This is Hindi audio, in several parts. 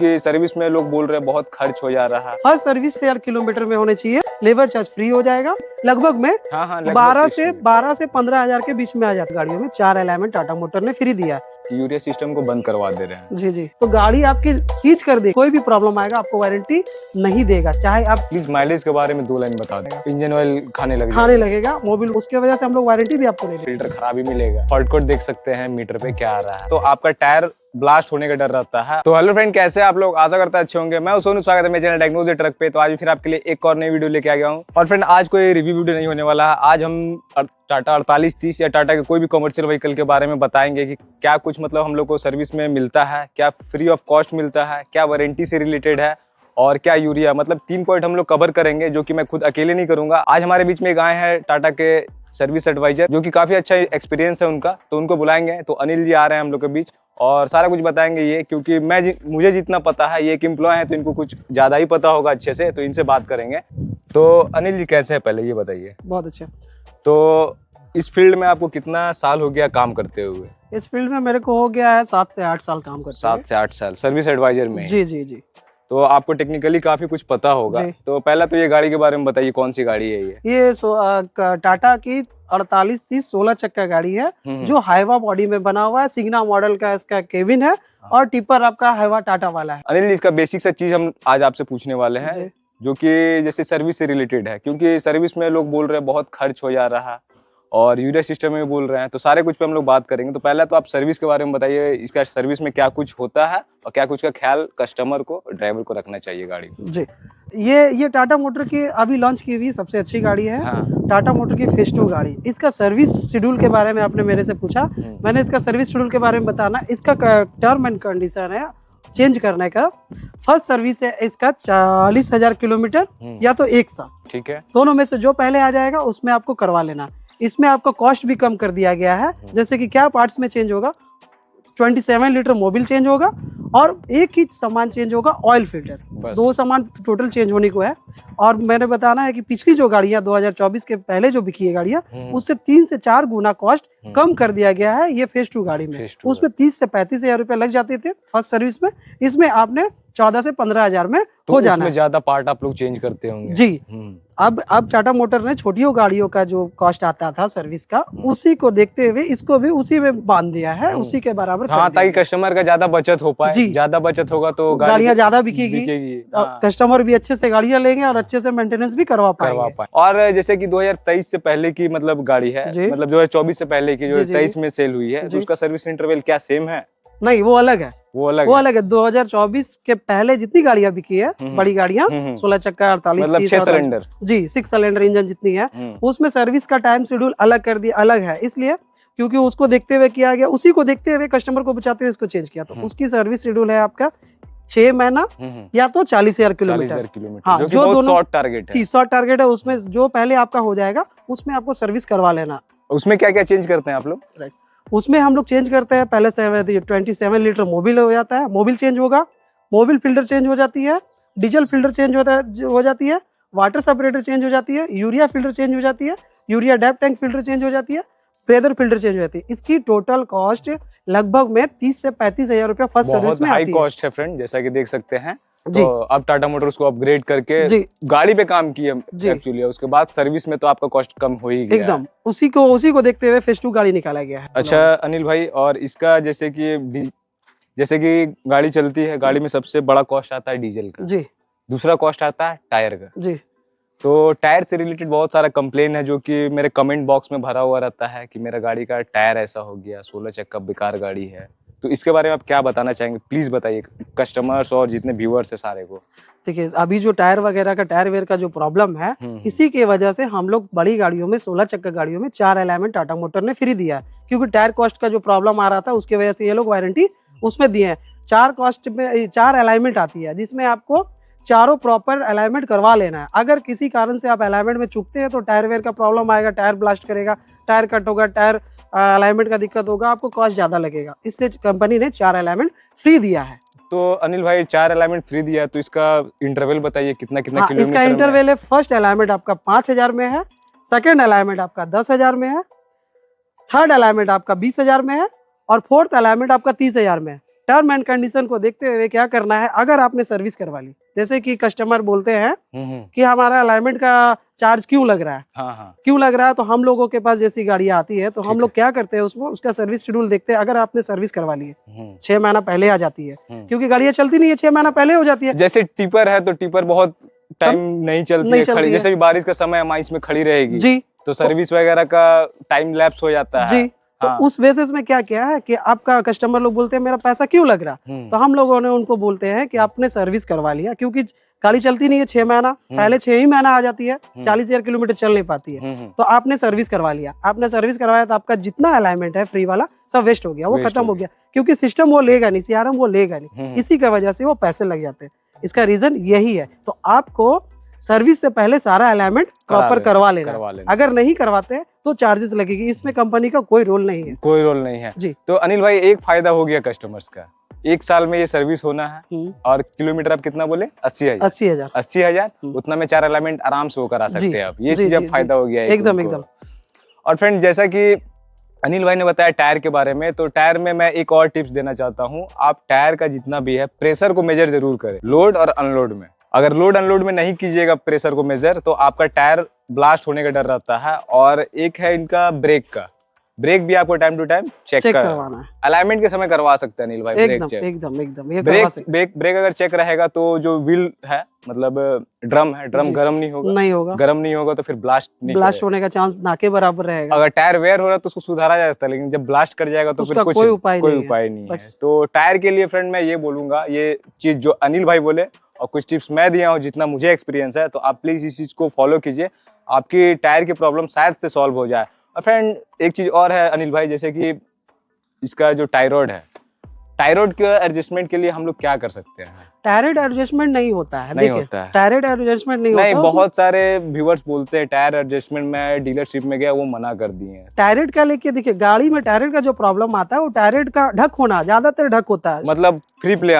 कि सर्विस में लोग बोल रहे हैं बहुत खर्च हो जा रहा है। हर सर्विस 1000 किलोमीटर में होने चाहिए। लेबर चार्ज फ्री हो जाएगा लगभग में। हाँ, 12 से 15,000 के बीच में आ जाता है। गाड़ियों में 4 अलाइनमेंट टाटा मोटर ने फ्री दिया है। यूरिया सिस्टम को बंद करवा दे रहे हैं। जी तो गाड़ी आपकी सीज कर दे, कोई भी प्रॉब्लम आएगा आपको वारंटी नहीं देगा। चाहे आप प्लीज माइलेज के बारे में 2 लाइन बता दें। इंजन ऑयल खाने लगेगा मोबिल, उसके वजह से हम लोग वारंटी भी आपको नहीं देंगे। फिल्टर खराबी मिलेगा। फॉल्ट कोड देख सकते हैं मीटर पे क्या आ रहा है। तो आपका टायर ब्लास्ट होने का डर रहता है। तो हेलो फ्रेंड, कैसे आप लोग? आशा करता है अच्छे होंगे। मैं सोनू, स्वागत है मेरे चैनल डायग्नोज ट्रक पे। तो आज फिर आपके लिए एक और नई वीडियो लेके आ गया हूँ। और फ्रेंड, आज कोई रिव्यू वीडियो नहीं होने वाला है। आज हम टाटा 4830 या टाटा के कोई भी कमर्शियल व्हीकल के बारे में बताएंगे कि क्या कुछ मतलब हम लोग को सर्विस में मिलता है, क्या फ्री ऑफ कॉस्ट मिलता है, क्या वारंटी से रिलेटेड है और क्या यूरिया। मतलब 3 पॉइंट हम लोग कवर करेंगे, जो कि मैं खुद अकेले नहीं करूंगा। आज हमारे बीच में एक आए हैं टाटा के सर्विस एडवाइजर, जो कि काफी अच्छा एक्सपीरियंस है उनका, तो उनको बुलाएंगे। तो अनिल जी आ रहे हैं हम लोग के बीच और सारा कुछ बताएंगे ये, क्योंकि मुझे जितना पता है, ये एक एम्प्लॉय है तो इनको कुछ ज्यादा ही पता होगा अच्छे से, तो इनसे बात करेंगे। तो अनिल जी कैसे है, पहले ये बताइए। बहुत अच्छा। तो इस फील्ड में आपको कितना साल हो गया काम करते हुए? इस फील्ड में मेरे को हो गया है 7 से 8 साल काम करते हैं। 7 से 8 साल सर्विस एडवाइजर में? जी। तो आपको टेक्निकली काफी कुछ पता होगा। तो पहला तो ये गाड़ी के बारे में बताइए, कौन सी गाड़ी है ये? टाटा की 4830 16 चक्का गाड़ी है, जो हाइवा बॉडी में बना हुआ है। सिग्ना मॉडल का इसका केबिन है और टिपर आपका हाइवा टाटा वाला है। अनिल, इसका बेसिक सा चीज हम आज आपसे पूछने वाले हैं, जो कि जैसे सर्विस से रिलेटेड है, क्योंकि सर्विस में लोग बोल रहे हैं बहुत खर्च हो जा रहा है और यूरिया सिस्टम में बोल रहे हैं। तो सारे कुछ पे हम लोग बात करेंगे। तो पहले तो आप सर्विस के बारे में बताइए, इसका सर्विस में क्या कुछ होता है और क्या कुछ का ख्याल कस्टमर को, ड्राइवर को रखना चाहिए गाड़ी जी। ये टाटा मोटर की अभी लॉन्च की हुई सबसे अच्छी गाड़ी है। टाटा मोटर की फेज 2 गाड़ी। इसका सर्विस शेड्यूल के बारे में आपने मेरे से पूछा, मैंने इसका सर्विस शेड्यूल के बारे में बताना। इसका टर्म एंड कंडीशन है चेंज करने का। फर्स्ट सर्विस है इसका 40,000 किलोमीटर या तो 1 साल, ठीक है। दोनों में से जो पहले आ जाएगा उसमें आपको करवा लेना। इसमें आपका कॉस्ट भी कम कर दिया गया है। जैसे कि क्या पार्ट्स में चेंज होगा, 27 लीटर मोबिल चेंज होगा और एक ही सामान चेंज होगा, ऑयल फिल्टर। 2 सामान टोटल चेंज होने को है। और मैंने बताना है कि पिछली जो गाड़ियां 2024 के पहले जो बिकी है गाड़ियां, उससे 3 से 4 गुना कॉस्ट कम कर दिया गया है ये फेज 2 गाड़ी में। उसमें 30 से 35 हजार रुपए लग जाते थे फर्स्ट सर्विस में। इसमें आपने 14 से 15 हजार में हो जाना है। ज्यादा पार्ट आप लोग चेंज करते होंगे जी। अब टाटा मोटर ने छोटियों गाड़ियों का जो कॉस्ट आता था सर्विस का, उसी को देखते हुए इसको भी उसी में बांध दिया है, उसी के बराबर। हाँ, ताकि कस्टमर का ज्यादा बचत हो पाए। ज्यादा बचत होगा तो गाड़ियां ज्यादा बिकेगी। कस्टमर भी अच्छे से गाड़ियां लेंगे और अच्छे से मेंटेनेंस भी करवा पाएंगे। और जैसे कि 2023 से पहले की मतलब गाड़ी है, मतलब 2024 से पहले की जो 23 में सेल हुई है, तो उसका सर्विस इंटरवल क्या सेम है? नहीं, वो अलग है। वो अलग है। 2024 के पहले जितनी गाड़ियां बिकी है, बड़ी गाड़ियां 16 चक्का 4830 6 सिलेंडर, जी 6 सिलेंडर इंजन जितनी है, उसमें सर्विस का टाइम शेड्यूल अलग कर दिया, अलग है। इसलिए क्योंकि उसको देखते हुए किया गया, उसी को देखते हुए कस्टमर को बचाते हुए इसको चेंज किया। तो उसकी सर्विस शेड्यूल है आपका 6 महीना या तो 40,000 किलोमीटर। हाँ, जो दोनों शॉर्ट टारगेट है। शॉर्ट टारगेट है, उसमें जो पहले आपका हो जाएगा उसमें आपको सर्विस करवा लेना। उसमें क्या क्या चेंज करते हैं आप लोग? राइट, उसमें हम लोग चेंज करते हैं। पहले 27 लीटर मोबिल हो जाता है, मोबिल चेंज होगा, मोबिल फिल्टर चेंज हो जाती है, डीजल फिल्टर चेंज हो जाती है, वाटर सेपरेटर चेंज हो जाती है, यूरिया फिल्टर चेंज हो जाती है, urea DEF tank filter change हो जाती है, ब्रेदर फिल्टर चेंज हो जाती है। इसकी टोटल कॉस्ट लगभग में 30 से 35 हजार रुपया फर्स्ट सर्विस में आती है। हाई कॉस्ट है फ्रेंड, जैसा कि देख सकते हैं। तो अब टाटा मोटर्स को अपग्रेड करके गाड़ी पे काम किया एक्चुअली, उसके बाद सर्विस में तो आपका कॉस्ट कम हो ही गया एकदम। उसी को देखते हुए फेज 2 गाड़ी निकाला गया है। अच्छा अनिल भाई, और इसका जैसे कि गाड़ी चलती है, गाड़ी में सबसे बड़ा कॉस्ट आता है डीजल का जी, दूसरा कॉस्ट आता है टायर का जी। तो टायर से रिलेटेड बहुत सारा कंप्लेन है, जो कि मेरे कमेंट बॉक्स में भरा हुआ रहता है कि मेरा गाड़ी का टायर ऐसा हो गया, 16 चक्का बेकार गाड़ी है। तो इसके बारे में आप क्या बताना चाहेंगे? प्लीज बताइए कस्टमर्स और जितने व्यूअर्स है सारे को। देखिए, अभी जो टायर वगैरह का, टायर वेयर का जो प्रॉब्लम है, इसी की वजह से हम लोग बड़ी गाड़ियों में, 16 चक्का गाड़ियों में 4 अलाइनमेंट टाटा मोटर ने फ्री दिया है। क्योंकि टायर कॉस्ट का जो प्रॉब्लम आ रहा था, उसकी वजह से ये लोग वारंटी उसमें दिए हैं। 4 अलाइनमेंट आती है, जिसमें आपको चारों प्रॉपर अलाइनमेंट करवा लेना है। अगर किसी कारण से आप अलाइनमेंट में चूकते हैं तो टायर वेयर का प्रॉब्लम आएगा, टायर ब्लास्ट करेगा, टायर कट होगा, टायर अलाइनमेंट का दिक्कत होगा, आपको कॉस्ट ज्यादा लगेगा। इसलिए कंपनी ने 4 अलाइनमेंट फ्री दिया है। तो अनिल भाई 4 अलाइनमेंट फ्री दिया है, तो इसका इंटरवल बताइए कितना किलोमीटर? इसका इंटरवल है, फर्स्ट अलाइनमेंट आपका 5,000 में है, सेकंड अलाइनमेंट आपका 10,000 में है, थर्ड अलाइनमेंट आपका 20,000 में है और फोर्थ अलाइनमेंट आपका 30,000 में है। टर्म एंड कंडीशन को देखते हुए क्या करना है, अगर आपने सर्विस करवा ली, जैसे कि कस्टमर बोलते हैं कि हमारा अलाइनमेंट का चार्ज क्यों लग रहा है, क्यों लग रहा है, तो हम लोगों के पास जैसी गाड़ी आती है तो हम लोग क्या करते हैं, उसमें उसका सर्विस शेड्यूल देखते हैं। अगर आपने सर्विस करवा ली है 6 महीना पहले आ जाती है, क्योंकि गाड़ियां चलती नहीं है, 6 महीना पहले हो जाती है। जैसे टिपर है तो टिपर बहुत टाइम नहीं चलती है खड़ी, जैसे भी बारिश का समय माइंस में खड़ी रहेगी जी, तो सर्विस वगैरह का टाइम लैप्स हो जाता है जी। तो उस बेसिस में क्या किया है कि आपका कस्टमर लोग बोलते हैं मेरा पैसा क्यों लग रहा, तो हम लोगों ने उनको बोलते हैं कि आपने सर्विस करवा लिया, क्योंकि गाड़ी चलती नहीं है 6 महीना, पहले 6 ही महीना आ जाती है, 40,000 किलोमीटर चल नहीं पाती है, तो आपने सर्विस करवा लिया। आपने सर्विस करवाया तो आपका जितना अलाइनमेंट है फ्री वाला सब वेस्ट हो गया, वो खत्म हो गया, क्योंकि सिस्टम वो लेगा नहीं, सीआरएम वो लेगा नहीं, इसी की वजह से वो पैसे लग जाते हैं। इसका रीजन यही है। तो आपको सर्विस से पहले सारा अलाइनमेंट प्रॉपर करवा लेना। अगर नहीं करवाते तो चार्जेस लगेगी, इसमें कंपनी का कोई रोल नहीं है, कोई रोल नहीं है जी। तो अनिल भाई एक फायदा हो गया कस्टमर्स का, 1 साल में ये सर्विस होना है और किलोमीटर आप कितना बोले 80,000 उतना में 4 अलाइनमेंट आराम से वो करा सकते हैं आप, ये चीज अब फायदा हो गया है एकदम एकदम। और फ्रेंड जैसा कि अनिल भाई ने बताया टायर के बारे में, तो टायर में मैं एक और टिप्स देना चाहता हूँ। आप टायर का जितना भी है प्रेशर को मेजर जरूर करें, लोड और अनलोड में। अगर लोड अनलोड में नहीं कीजिएगा प्रेशर को मेजर तो आपका टायर ब्लास्ट होने का डर रहता है। और एक है इनका ब्रेक का, ब्रेक भी आपको टाइम टू टाइम चेक करवाना है। अलाइनमेंट के समय करवा सकते हैं अनिल भाई ब्रेक चेक, एकदम ब्रेक अगर चेक रहेगा तो जो व्हील है मतलब ड्रम है, ड्रम गर्म नहीं होगा तो फिर ब्लास्ट होने का चांस ना के बराबर रहेगा। अगर टायर वेयर हो रहा है तो उसको सुधारा जा सकता है, लेकिन जब ब्लास्ट कर जाएगा तो फिर कोई उपाय नहीं है। तो टायर के लिए फ्रेंड मैं ये बोलूंगा, ये चीज जो अनिल भाई बोले और कुछ टिप्स मैं दिया हूँ जितना मुझे एक्सपीरियंस है, तो आप प्लीज इस चीज को फॉलो कीजिए, आपकी टायर की प्रॉब्लम शायद से सॉल्व हो जाए। और फ्रेंड एक चीज और है अनिल भाई, जैसे कि इसका जो टायरॉयड है, टायरॉयड के एडजस्टमेंट के लिए हम लोग क्या कर सकते हैं? टायरॉयड एडजस्टमेंट नहीं होता है, टायरॉयड एडजस्टमेंट नहीं होता। बहुत सारे व्यूअर्स बोलते हैं टायर एडजस्टमेंट में डीलरशिप में गया वो मना कर दिए हैं। टायरॉयड का लेके देखिए, गाड़ी में टायरॉयड का जो प्रॉब्लम आता है वो टायरॉयड का ढक होना, ज्यादातर ढक होता है, मतलब फ्री प्ले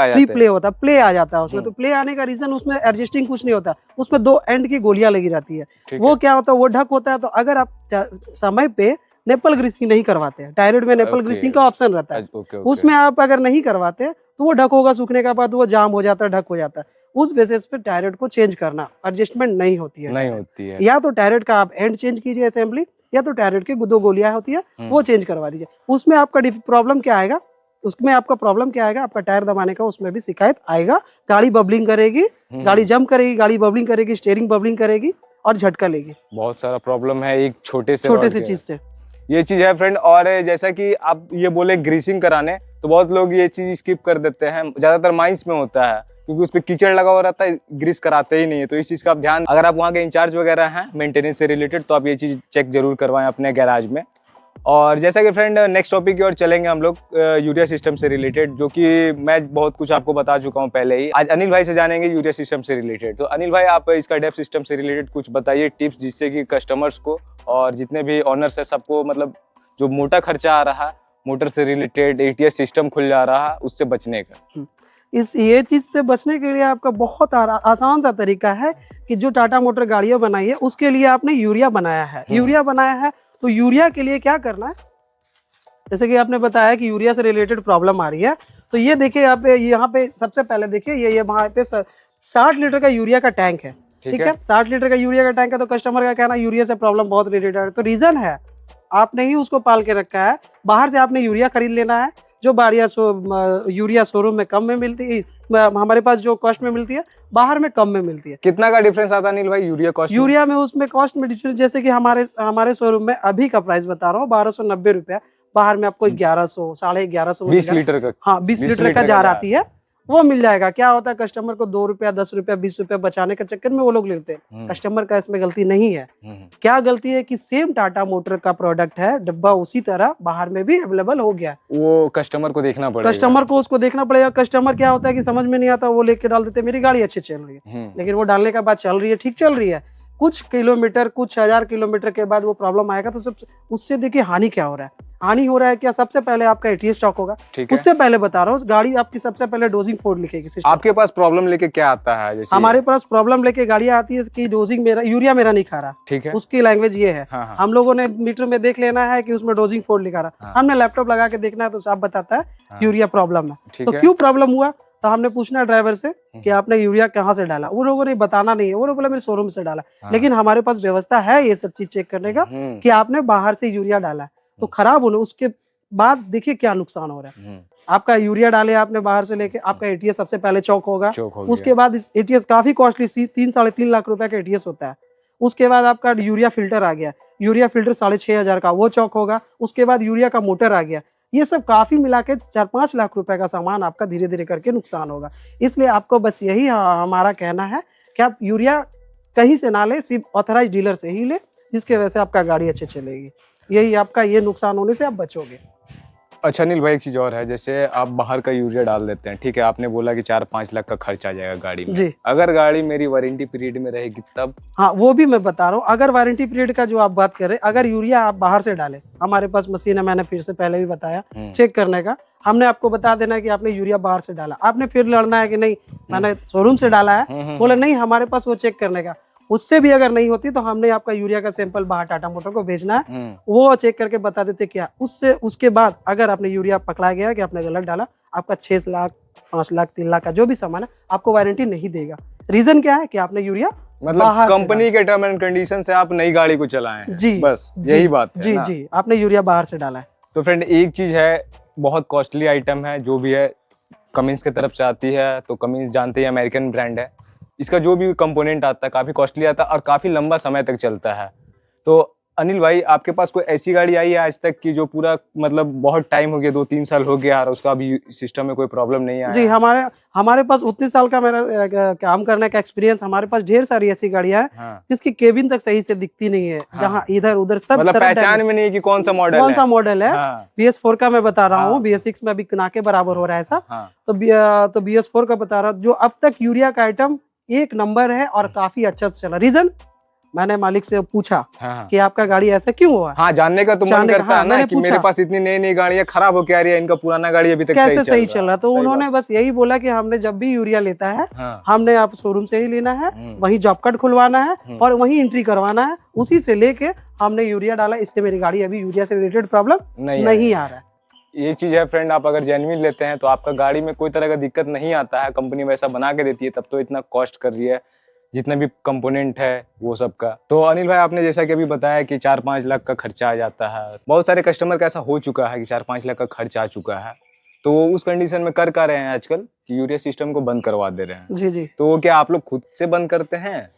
होता है, प्ले आ जाता है उसमें। तो प्ले आने का रीजन उसमें एडजस्टिंग कुछ नहीं होता, उसमें 2 एंड की गोलियां लगी रहती है। वो क्या होता है, वो ढक होता है। तो अगर आप समय पे नेपल ग्रीसिंग नहीं करवाते हैं, टायरॉयड में नेपल ग्रीसिंग का ऑप्शन रहता है, उसमें आप अगर नहीं करवाते तो वो ढक होगा, सूखने के बाद वो जाम हो जाता है, ढक हो जाता है। उस बेसिस पे टायरॉयड को चेंज करना, एडजस्टमेंट नहीं होती है। या तो टायरॉयड का आप एंड चेंज कीजिए असेंबली, या तो टायरॉयड की 2 गोलियां होती है वो चेंज करवा दीजिए। उसमें आपका प्रॉब्लम क्या आएगा, आपका टायर दबाने का उसमें भी शिकायत आएगा, गाड़ी बबलिंग करेगी, गाड़ी जंप करेगी, गाड़ी बबलिंग करेगी, स्टीयरिंग बबलिंग करेगी और झटका लेगी। बहुत सारा प्रॉब्लम है एक छोटे से चीज से, ये चीज है फ्रेंड। और जैसा कि आप ये बोले ग्रीसिंग कराने, तो बहुत लोग ये चीज स्किप कर देते हैं, ज्यादातर माइंस में होता है क्योंकि उस पे कीचड़ लगा हुआ रहता है, ग्रीस कराते ही नहीं है। तो इस चीज का आप ध्यान, अगर आप वहाँ के इंचार्ज वगैरह हैं मेंटेनेंस से रिलेटेड, तो आप ये चीज चेक जरूर करवाएं अपने गैराज में। और जैसा कि फ्रेंड नेक्स्ट टॉपिक की ओर चलेंगे हम लोग, यूरिया सिस्टम से रिलेटेड, जो कि मैं बहुत कुछ आपको बता चुका हूँ पहले ही। आज अनिल भाई से जानेंगे यूरिया सिस्टम से रिलेटेड। तो अनिल भाई आप इसका डेफ सिस्टम से रिलेटेड कुछ बताइए टिप्स, जिससे कि कस्टमर्स को और जितने भी ऑनर्स है सबको, मतलब जो मोटा खर्चा आ रहा है मोटर से रिलेटेड, एटीएस सिस्टम खुल जा रहा है, उससे बचने का। ये चीज से बचने के लिए आपका बहुत आसान सा तरीका है कि जो टाटा मोटर गाड़ियां बनाई है उसके लिए आपने यूरिया बनाया है। तो यूरिया के लिए क्या करना है, जैसे कि आपने बताया कि यूरिया से रिलेटेड प्रॉब्लम आ रही है, तो ये देखिए आप यहाँ पे सबसे पहले देखिए ये वहाँ पे 60 लीटर का यूरिया का टैंक है, ठीक है। 60 लीटर का यूरिया का टैंक है, तो कस्टमर का कहना यूरिया से प्रॉब्लम बहुत रिलेटेड है। तो रीजन है आपने ही उसको पाल के रखा है, बाहर से आपने यूरिया खरीद लेना है, जो यूरिया शोरूम में कम में मिलती है, हमारे पास जो कॉस्ट में मिलती है बाहर में कम में मिलती है। कितना का डिफरेंस आता है अनिल भाई यूरिया कॉस्ट? यूरिया में उसमें कॉस्ट में डिफरेंस, जैसे कि हमारे शोरूम में अभी का प्राइस बता रहा हूँ 1290 रुपया, बाहर में आपको 1100 1150 20 लीटर का, हाँ 20 लीटर का जार आती है, वो मिल जाएगा। क्या होता है कस्टमर को 2 रुपया 10 रुपया 20 रुपया बचाने के चक्कर में वो लोग लेते हैं, कस्टमर का इसमें गलती नहीं है। क्या गलती है कि सेम टाटा मोटर का प्रोडक्ट है, डब्बा उसी तरह बाहर में भी अवेलेबल हो गया, वो कस्टमर को देखना पड़ेगा, उसको देखना पड़ेगा। कस्टमर क्या होता है कि समझ में नहीं आता, वो लेके डाल देते, मेरी गाड़ी अच्छी चल रही है, लेकिन वो डालने के बाद चल रही है, ठीक चल रही है, कुछ किलोमीटर कुछ 1000 किलोमीटर के बाद वो प्रॉब्लम आएगा, तो सब उससे देखिए हानि क्या हो रहा है। हानि हो रहा है क्या, सबसे पहले आपका एटीएस चॉक होगा। ठीक है। उससे पहले बता रहा हूँ, गाड़ी आपकी सबसे पहले डोजिंग फोर्ड लिखेगी सिस्टम। आपके पास प्रॉब्लम लेके क्या आता है? जैसे हमारे पास प्रॉब्लम लेके गाड़ियां आती है कि डोजिंग मेरा, यूरिया मेरा नहीं खा रहा। ठीक है। उसकी लैंग्वेज ये है। हाँ, हाँ। हम लोगों ने मीटर में देख लेना है कि उसमें डोजिंग फोर्ड लिखा रहा। हाँ। हमने लैपटॉप लगा के देखना है तो साफ बताता है हाँ। यूरिया प्रॉब्लम है। ठीक तो है। क्यों प्रॉब्लम हुआ, तो हमने पूछना है ड्राइवर से कि आपने यूरिया कहाँ से डाला। वो लोगों ने बताना नहीं है, वो लोग बोला मेरे शोरूम से डाला। हाँ। लेकिन हमारे पास व्यवस्था है ये सब चीज चेक करने का कि आपने बाहर से यूरिया डाला है तो खराब होने, उसके बाद देखिए क्या नुकसान हो रहा है। आपका यूरिया डाले आपने बाहर से लेके, आपका एटीएस सबसे पहले चौक होगा। उसके बाद एटीएस काफी कॉस्टली 3-3.5 लाख रुपए का एटीएस होता है। उसके बाद आपका यूरिया फिल्टर आ गया, यूरिया फिल्टर 6,500 का, वो चौक होगा। उसके बाद यूरिया का मोटर आ गया। ये सब काफी मिला के 4-5 लाख रुपए का सामान आपका धीरे धीरे करके नुकसान होगा। इसलिए आपको बस यही हमारा कहना है कि आप यूरिया कहीं से ना ले, सिर्फ ऑथराइज डीलर से ही ले, जिसकी वजह से आपका गाड़ी अच्छे चलेगी। यही आपका ये नुकसान होने से आप बचोगे। अच्छा अनिल भाई, एक चीज और है, जैसे आप बाहर का यूरिया डाल देते हैं, ठीक है, आपने बोला कि 4-5 लाख का खर्च आ जाएगा गाड़ी में जी। अगर गाड़ी मेरी वारंटी पीरियड में रहेगी तब? हाँ, वो भी मैं बता रहा हूँ। अगर वारंटी पीरियड का जो आप बात कर रहे हैं, अगर यूरिया आप बाहर से डालें, हमारे पास मशीन है, मैंने फिर से पहले भी बताया चेक करने का। हमने आपको बता देना है कि आपने यूरिया बाहर से डाला, आपने फिर लड़ना है कि नहीं मैंने शोरूम से डाला है। बोला नहीं, हमारे पास वो चेक करने का। उससे भी अगर नहीं होती तो हमने आपका यूरिया का सैंपल बाहर टाटा मोटर को भेजना है, वो चेक करके बता देते क्या। उसके बाद अगर आपने यूरिया पकड़ा गया कि आपने गलत डाला, आपका 6 लाख 5 लाख 3 लाख का जो भी सामान है आपको वारंटी नहीं देगा। रीजन क्या है कि आपने यूरिया मतलब कंपनी के टर्म एंड कंडीशन से आप नई गाड़ी को चलाए हैं। जी, बस यही बात है जी ना? जी, आपने यूरिया बाहर से डाला है। तो फ्रेंड एक चीज है, बहुत कॉस्टली आइटम है जो भी है, कमिंस की तरफ से आती है। तो कमिंस जानते हैं अमेरिकन ब्रांड है, इसका जो भी कंपोनेंट आता है काफी कॉस्टली आता है और काफी लंबा समय तक चलता है। तो अनिल भाई, आपके पास कोई ऐसी गाड़ी आई है आज तक की जो पूरा मतलब बहुत टाइम हो गया, 2-3 साल हो गया और उसका अभी सिस्टम में कोई प्रॉब्लम नहीं आया? जी, हमारे पास उतने साल का मेरा काम करने का एक्सपीरियंस, हमारे पास ढेर सारी ऐसी गाड़ियां हैं जिसकी केबिन तक सही से दिखती नहीं है। जहां इधर उधर सब मतलब पहचान में नहीं है कि कौन सा मॉडल है। BS4 का मैं बता रहा हूँ, BS6 में अभी ना के बराबर हो रहा है ऐसा। तो BS4 का बता रहा हूँ, जो अब तक यूरिया का आइटम 1 नंबर है और काफी अच्छा से चला। रीजन मैंने मालिक से पूछा कि आपका गाड़ी ऐसा क्यों हुआ। हाँ, जानने का तो मन करता है ना कि मेरे पास इतनी नई नई गाड़ियां खराब हो क्या रही है, इनका पुराना गाड़ी अभी तक कैसे सही चल रहा है। तो उन्होंने बस यही बोला कि हमने जब भी यूरिया लेता है हमने आप शोरूम से ही लेना है, वहीं जॉब कार्ड खुलवाना है और वहीं एंट्री करवाना है। उसी से लेके हमने यूरिया डाला, इसलिए मेरी गाड़ी अभी यूरिया से रिलेटेड प्रॉब्लम नहीं आ रहा है। ये चीज है फ्रेंड, आप अगर जेन्युइन लेते हैं तो आपका गाड़ी में कोई तरह का दिक्कत नहीं आता है। कंपनी वैसा बना के देती है, तब तो इतना कॉस्ट कर रही है, जितना भी कंपोनेंट है वो सब का। तो अनिल भाई, आपने जैसा कि अभी बताया कि 4-5 लाख का खर्चा आ जाता है, बहुत सारे कस्टमर का ऐसा हो चुका है कि 4-5 लाख का खर्चा आ चुका है, तो वो उस कंडीशन में कर रहे हैं आजकल कि यूरिया सिस्टम को बंद करवा दे रहे हैं। जी जी। तो क्या आप लोग खुद से बंद करते हैं,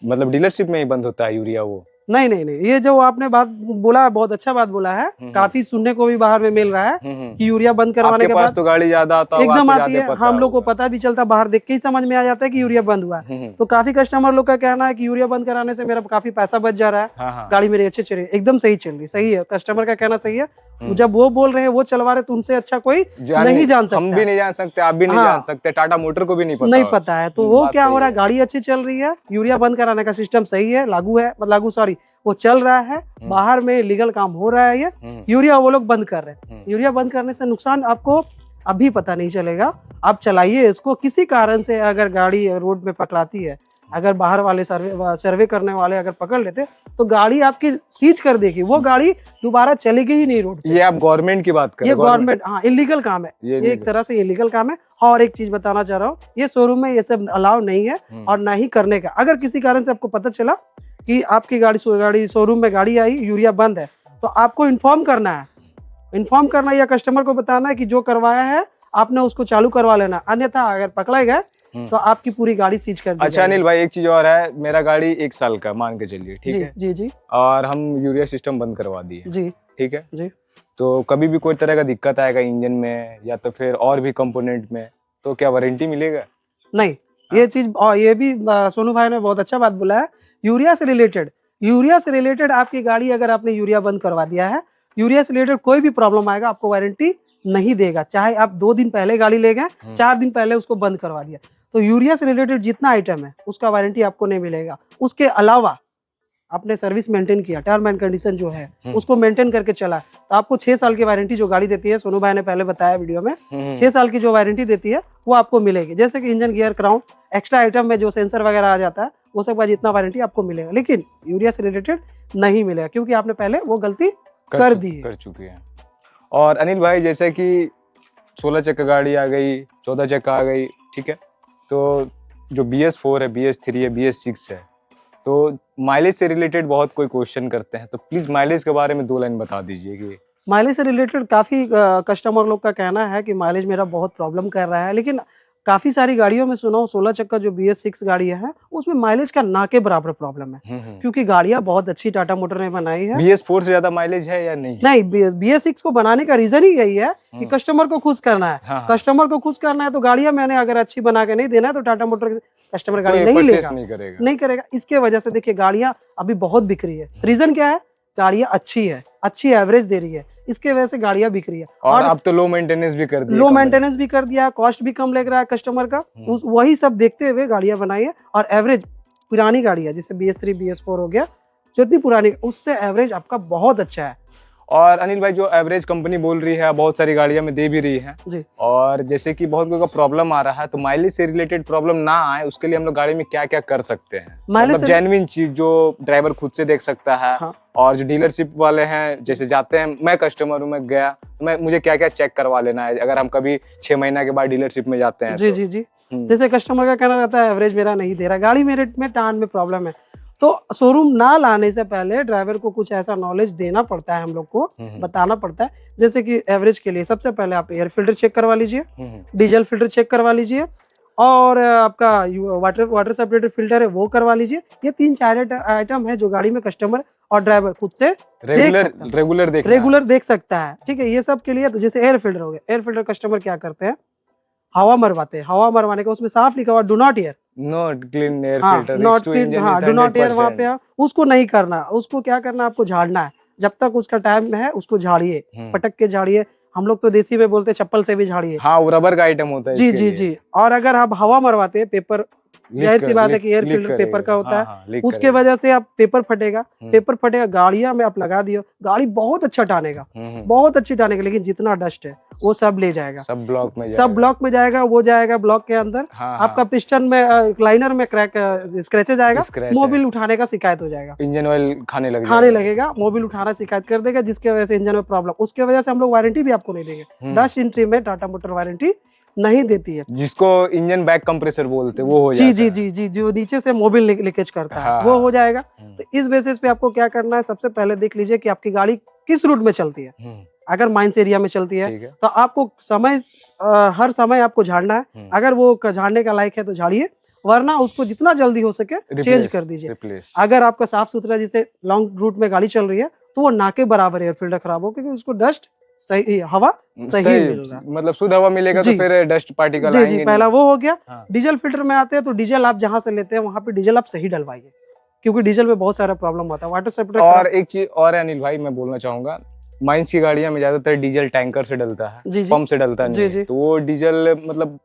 मतलब डीलरशिप में ही बंद होता है यूरिया वो? नहीं नहीं नहीं, ये जो आपने बात बोला बहुत अच्छा बात बोला है। काफी सुनने को भी बाहर में मिल रहा है कि यूरिया बंद करवाने के बाद तो गाड़ी ज्यादा आता एकदम आती है, हम लोग को पता भी चलता, बाहर देख के ही समझ में आ जाता है कि यूरिया बंद हुआ है। तो काफी कस्टमर लोग का कहना है कि यूरिया बंद कराने से मेरा काफी पैसा बच जा रहा है, गाड़ी मेरी अच्छी चल रही है। एकदम सही चल रही, सही है, कस्टमर का कहना सही है। जब वो बोल रहे हैं, वो चलवा रहे, तो उनसे अच्छा कोई नहीं जान सकता। हम भी नहीं जान सकते, आप भी नहीं जान सकते, टाटा मोटर को भी नहीं पता है। तो वो क्या हो रहा है, गाड़ी अच्छी चल रही है, यूरिया बंद कराने का सिस्टम सही है, लागू सॉरी वो चल रहा है, बाहर में लीगल काम हो रहा है। ये यूरिया वो लोग बंद कर रहे हैं। यूरिया बंद करने से नुकसान आपको अभी पता नहीं चलेगा। आप चलाइए इसको, किसी कारण से अगर गाड़ी रोड में पकड़ाती है, अगर बाहर वाले सर्वे करने वाले अगर पकड़ लेते तो गाड़ी आपकी सीज कर देगी, वो गाड़ी दोबारा चलेगी ही नहीं रोड पे। ये आप गवर्नमेंट की बात कर रहे हैं? ये गवर्नमेंट, हाँ, इलीगल काम है, ये एक तरह से इलीगल काम है। और एक चीज बताना चाह रहा हूँ, ये शोरूम में ये सब अलाउ नहीं है और ना ही करने का। अगर किसी कारण से आपको पता चला कि आपकी गाड़ी शोरूम में गाड़ी आई, यूरिया बंद है, तो आपको इन्फॉर्म करना है या कस्टमर को बताना है कि जो करवाया है आपने उसको चालू करवा लेना, अन्यथा अगर पकड़े गए तो आपकी पूरी गाड़ी सीज कर दी। अच्छा अनिल भाई, एक चीज और है, मेरा गाड़ी 1 साल का मान के चलिए, ठीक है जी जी, और हम यूरिया सिस्टम बंद करवा दिए जी, ठीक है जी, तो कभी भी कोई तरह का दिक्कत आएगा इंजन में या तो फिर और भी कंपोनेंट में, तो क्या वारंटी मिलेगा? नहीं, ये चीज और ये भी सोनू भाई ने बहुत अच्छा बात बोला है। यूरिया से रिलेटेड आपकी गाड़ी अगर आपने यूरिया बंद करवा दिया है, यूरिया से रिलेटेड कोई भी प्रॉब्लम आएगा आपको वारंटी नहीं देगा। चाहे आप 2 दिन पहले गाड़ी ले गए, 4 दिन पहले उसको बंद करवा दिया, तो यूरिया से रिलेटेड जितना आइटम है उसका वारंटी आपको नहीं मिलेगा। उसके अलावा आपने सर्विस मेंटेन किया, टर्म एंड कंडीशन जो है उसको मेंटेन करके चला, तो आपको 6 साल की वारंटी जो गाड़ी देती है, सोनू भाई ने पहले बताया वीडियो में, 6 साल की जो वारंटी देती है वो आपको मिलेगी। जैसे कि engine, gear, crown, extra item में जो सेंसर वगैरह आ जाता है वो सब का जितना वारंटी आपको मिलेगा, लेकिन यूरिया से रिलेटेड नहीं मिलेगा, क्योंकि आपने पहले वो गलती कर चुकी है। और अनिल भाई, जैसे कि 16 चक्का गाड़ी आ गई, 14 चक्का आ गई, ठीक है, तो जो BS4 है, BS3 है, BS6 है, तो माइलेज से रिलेटेड बहुत कोई क्वेश्चन करते हैं, तो प्लीज माइलेज के बारे में 2 लाइन बता दीजिए। कि माइलेज से रिलेटेड काफ़ी कस्टमर लोग का कहना है कि माइलेज मेरा बहुत प्रॉब्लम कर रहा है, लेकिन काफ़ी सारी गाड़ियों में सुना हूँ 16 चक्का जो BS6 गाड़ियाँ हैं उसमें माइलेज का ना के बराबर प्रॉब्लम है, क्योंकि गाड़ियाँ बहुत अच्छी टाटा मोटर ने बनाई है। BS4 से ज्यादा माइलेज है या नहीं? नहीं, BS6 को बनाने का रीजन ही यही है कि कस्टमर को खुश करना है। हाँ, कस्टमर को खुश करना है, तो गाड़ियाँ मैंने अगर अच्छी बना के नहीं देना है तो टाटा मोटर कस्टमर गाड़ी नहीं करेगा। इसके वजह से देखिए गाड़ियाँ अभी बहुत बिक रही है। रीजन क्या है? गाड़ियाँ अच्छी है, अच्छी एवरेज दे रही है, इसके वजह से गाड़ियाँ बिक रही है। और अब तो लो मेंटेनेंस भी कर दिया, लो मेंटेनेंस भी कर दिया, कॉस्ट भी कम लग रहा है कस्टमर का, वही सब देखते हुए गाड़ियाँ बनाई है। और एवरेज पुरानी गाड़ी है, जैसे BS3 BS4 हो गया, जो इतनी पुरानी, उससे एवरेज आपका बहुत अच्छा है। और अनिल भाई, जो एवरेज कंपनी बोल रही है, बहुत सारी गाड़ियां में दे भी रही है जी। और जैसे कि बहुत कोई का प्रॉब्लम आ रहा है, तो माइलेज से रिलेटेड प्रॉब्लम ना आए उसके लिए हम लोग गाड़ी में क्या क्या कर सकते हैं? मतलब जेन्युइन चीज जो ड्राइवर खुद से देख सकता है। हाँ। और जो डीलरशिप वाले हैं, जैसे जाते हैं, मैं कस्टमर हूँ, मैं गया, मुझे क्या क्या चेक करवा लेना है अगर हम कभी 6 महीना के बाद डीलरशिप में जाते हैं? जी। जैसे कस्टमर का कहना रहता है एवरेज मेरा नहीं दे रहा, गाड़ी मेरे में टान में प्रॉब्लम है, तो शोरूम ना लाने से पहले ड्राइवर को कुछ ऐसा नॉलेज देना पड़ता है, हम लोग को बताना पड़ता है। जैसे कि एवरेज के लिए सबसे पहले आप एयर फिल्टर चेक करवा लीजिए, डीजल फिल्टर चेक करवा लीजिए, और आपका वाटर सेपरेटर फिल्टर है वो करवा लीजिए। ये 3-4 आइटम है जो गाड़ी में कस्टमर और ड्राइवर खुद से रेगुलर देख सकता है। ठीक है, ये सब के लिए तो जैसे एयर फिल्टर हो गया, एयर फिल्टर कस्टमर क्या करते हैं, हवा मरवाते हैं, हवा मरवाने का उसमें साफ लिखा हुआ do not air, not clean air filter, do not air, वहाँ पे उसको नहीं करना। उसको क्या करना, आपको झाड़ना है, जब तक उसका टाइम है उसको झाड़िए, पटक के झाड़िए। हम लोग तो देसी में बोलते हैं चप्पल से भी झाड़िए। हाँ, वो रबर का आइटम होता है। जी। और अगर आप हवा मरवाते हैं, पेपर, जाहिर सी बात है कि एयर फिल्टर पेपर का होता है, उसके वजह से आप पेपर फटेगा, गाड़ियां में आप लगा दियो, गाड़ी बहुत अच्छा टानेगा, बहुत अच्छी टानेगा, लेकिन जितना डस्ट है वो सब ले जाएगा, सब ब्लॉक में जाएगा, वो जाएगा ब्लॉक के अंदर। आपका पिस्टन में, लाइनर में क्रैक, स्क्रैचेज आएगा, मोबिल उठाने का शिकायत हो जाएगा, इंजन ऑयल खाने लगेगा, मोबिल उठाना शिकायत कर देगा, जिसके वजह से इंजन में प्रॉब्लम। उसके वजह से हम लोग वारंटी भी आपको नहीं देंगे। डस्ट एंट्री में टाटा मोटर वारंटी नहीं देती है, जिसको इंजन बैक कंप्रेसर बोलते हैं, वो हो जाता है। जी, जो नीचे से मोबिल लीकेज करता है, वो हो जाएगा। तो इस बेसिस पे आपको क्या करना है, सबसे पहले देख लीजिए कि आपकी गाड़ी किस रूट में चलती है। अगर माइंस एरिया में चलती है तो आपको हर समय आपको झाड़ना है। अगर वो झाड़ने का लायक है तो झाड़िए, वरना उसको जितना जल्दी हो सके चेंज कर दीजिए। अगर आपका साफ सुथरा, जैसे लॉन्ग रूट में गाड़ी चल रही है, तो वो ना के बराबर एयर फिल्टर खराब हो, क्योंकि उसको डस्ट सही, हवा सही मिल रहा, मतलब शुद्ध हवा मिलेगा, तो फिर डस्ट पार्टिकल आएंगे। जी, पहला वो हो गया। डीजल फिल्टर में आते हैं, तो डीजल आप जहां से लेते हैं वहां पे डीजल आप सही डलवाइए, क्योंकि डीजल में बहुत सारा प्रॉब्लम होता है, वाटर सेपरेटर। और एक चीज और है अनिल भाई, मैं बोलना चाहूंगा, माइंस की गाड़ियां में ज्यादातर डीजल टैंकर से डलता है, पंप से डलता नहीं, तो वो डीजल मतलब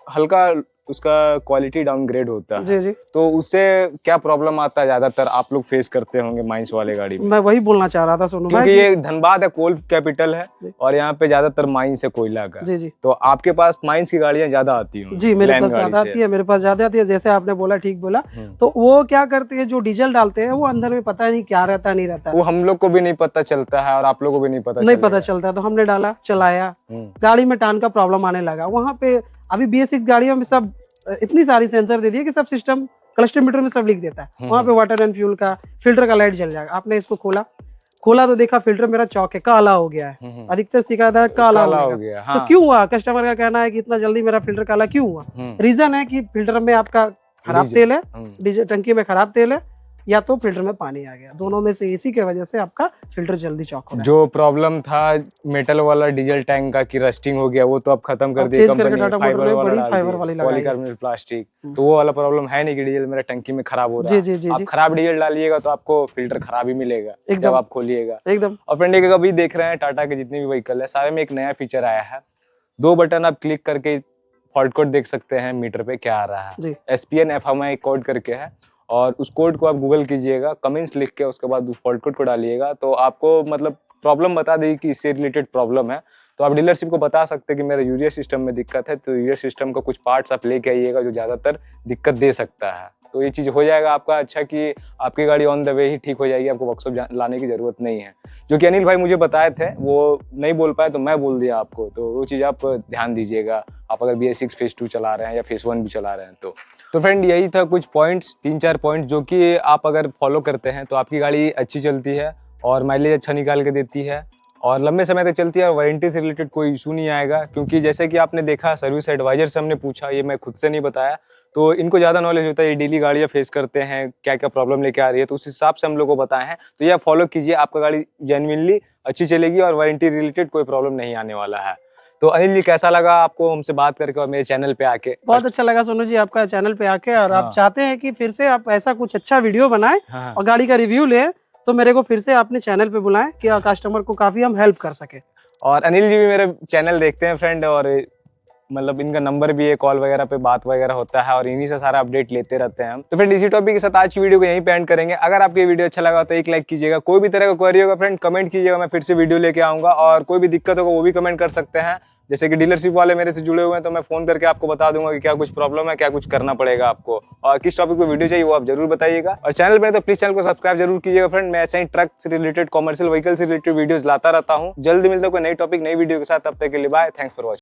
हल्का उसका क्वालिटी डाउनग्रेड होता है। जी। तो उससे क्या प्रॉब्लम आता है, ज्यादातर आप लोग फेस करते होंगे माइंस वाले गाड़ी में? मैं वही बोलना चाह रहा था सोनू भाई, क्योंकि ये धनबाद है, कोल कैपिटल है, और यहाँ पे ज्यादातर माइंस है, कोयला का। जी। तो आपके पास माइंस की गाड़ियां ज्यादा आती होंगी? जी, मेरे पास ज्यादा आती है, जैसे आपने बोला, ठीक बोला। तो वो क्या करते हैं, जो डीजल डालते हैं, वो अंदर में पता नहीं क्या रहता नहीं रहता, वो हम लोग को भी नहीं पता चलता है, और आप लोगों को भी नहीं पता चलता। तो हमने डाला, चलाया, गाड़ी में टान का प्रॉब्लम आने लगा। वहाँ पे अभी BS6 गाड़ियों में सब इतनी सारी सेंसर दे दी है कि सब सिस्टम क्लस्टर मीटर में सब लिख देता है। वहाँ पे वाटर एंड फ्यूल का, फिल्टर का लाइट जल जाएगा। आपने इसको खोला तो देखा फिल्टर मेरा चौक है, काला हो गया है। अधिकतर शिकायत है काला हो गया। हाँ। तो क्यों हुआ? कस्टमर का कहना है कि इतना जल्दी मेरा फिल्टर काला क्यों हुआ? रीजन है कि फिल्टर में आपका खराब तेल है, डीजल टंकी में खराब तेल है, या तो फिल्टर में पानी आ गया, दोनों में से इसी के वजह से आपका फिल्टर जल्दी चौक हो गया। जो प्रॉब्लम था मेटल वाला डीजल टैंक का कि रस्टिंग हो गया, वो तो अब खत्म कर दिया कंपनी ने, फाइबर वाली पॉलीकार्बोनेट प्लास्टिक। तो वो वाला प्रॉब्लम है नहीं कि डीजल मेरा टंकी में खराब हो रहा है। आप खराब डीजल डालिएगा तो आपको फिल्टर खराब ही मिलेगा जब आप खोलिएगा एकदम। और फ्रेंड, एक अभी देख रहे हैं टाटा के जितने भी व्हीकल है, सारे में एक नया फीचर आया है। 2 बटन आप क्लिक करके फॉल्ट कोड देख सकते हैं, मीटर पे क्या आ रहा है। SPN FMI कोड करके है, और उस कोड को आप गूगल कीजिएगा, कमेंट्स लिख के उसके बाद उस फॉल्ट कोड को डालिएगा, तो आपको मतलब प्रॉब्लम बता देगी कि इससे रिलेटेड प्रॉब्लम है। तो आप डीलरशिप को बता सकते हैं कि मेरा यूरिया सिस्टम में दिक्कत है, तो यूरिया सिस्टम का कुछ पार्ट्स आप लेके आइएगा जो ज़्यादातर दिक्कत दे सकता है। तो ये चीज़ हो जाएगा आपका अच्छा कि आपकी गाड़ी ऑन द वे ही ठीक हो जाएगी, आपको वर्कशॉप लाने की ज़रूरत नहीं है। जो कि अनिल भाई मुझे बताए थे, वो नहीं बोल पाए तो मैं बोल दिया आपको, तो वो चीज़ आप ध्यान दीजिएगा आप अगर BS6 फेज़ 2 चला रहे हैं या फेज़ 1 भी चला रहे हैं तो फ्रेंड यही था कुछ पॉइंट्स, 3-4 पॉइंट जो कि आप अगर फॉलो करते हैं तो आपकी गाड़ी अच्छी चलती है और माइलेज अच्छा निकाल के देती है और लंबे समय तक चलती है और वारंटी से रिलेटेड कोई इशू नहीं आएगा। क्योंकि जैसे कि आपने देखा सर्विस एडवाइजर से हमने पूछा, ये मैं खुद से नहीं बताया, तो इनको ज़्यादा नॉलेज होता है, ये डेली गाड़ियाँ फेस करते हैं, क्या क्या प्रॉब्लम लेके आ रही है, तो उस हिसाब से हम लोग को बताए हैं। तो ये आप फॉलो कीजिए, आपका गाड़ी जेन्युइनली अच्छी चलेगी और वारंटी रिलेटेड कोई प्रॉब्लम नहीं आने वाला है। तो अनिल जी कैसा लगा आपको हमसे बात करके और मेरे चैनल पे आके? बहुत अच्छा लगा सोनू जी आपका चैनल पे आके, और आप चाहते हैं कि फिर से आप ऐसा कुछ अच्छा वीडियो बनाएं और गाड़ी का रिव्यू लें, तो मेरे को फिर से अपने चैनल पे बुलाएं कि कस्टमर को काफी हम हेल्प कर सके। और अनिल जी भी मेरे चैनल देखते हैं फ्रेंड, और मतलब इनका नंबर भी है, कॉल वगैरह पे बात वगैरह होता है और इन्हीं से सारा अपडेट लेते रहते हैं हम। तो फ्रेंड इसी टॉपिक के साथ आज की वीडियो को यहीं पे एंड करेंगे। अगर आपको ये वीडियो अच्छा लगा तो एक लाइक कीजिएगा, कोई भी तरह का क्वेरी होगा फ्रेंड कमेंट कीजिएगा, मैं फिर से वीडियो लेके आऊंगा, और कोई भी दिक्कत होगा वो भी कमेंट कर सकते हैं। जैसे कि डीलरशिप वाले मेरे से जुड़े हुए हैं तो मैं फोन करके आपको बता दूंगा कि क्या कुछ प्रॉब्लम है, क्या कुछ करना पड़ेगा आपको, और किस टॉपिक पे वीडियो चाहिए वो आप जरूर बताइएगा। और चैनल पे तो प्लीज चैनल को सब्सक्राइब जरूर कीजिएगा फ्रेंड, मैं ऐसे ही ट्रक से रिलेटेड, कॉमर्शियल व्हीकल से रिलेटेड वीडियोस लाता रहता हूँ। जल्दी मिलता हूँ कोई नई टॉपिक नई वीडियो के साथ, तब तक के लिए बाय, थैंक्स फॉर वॉचिंग।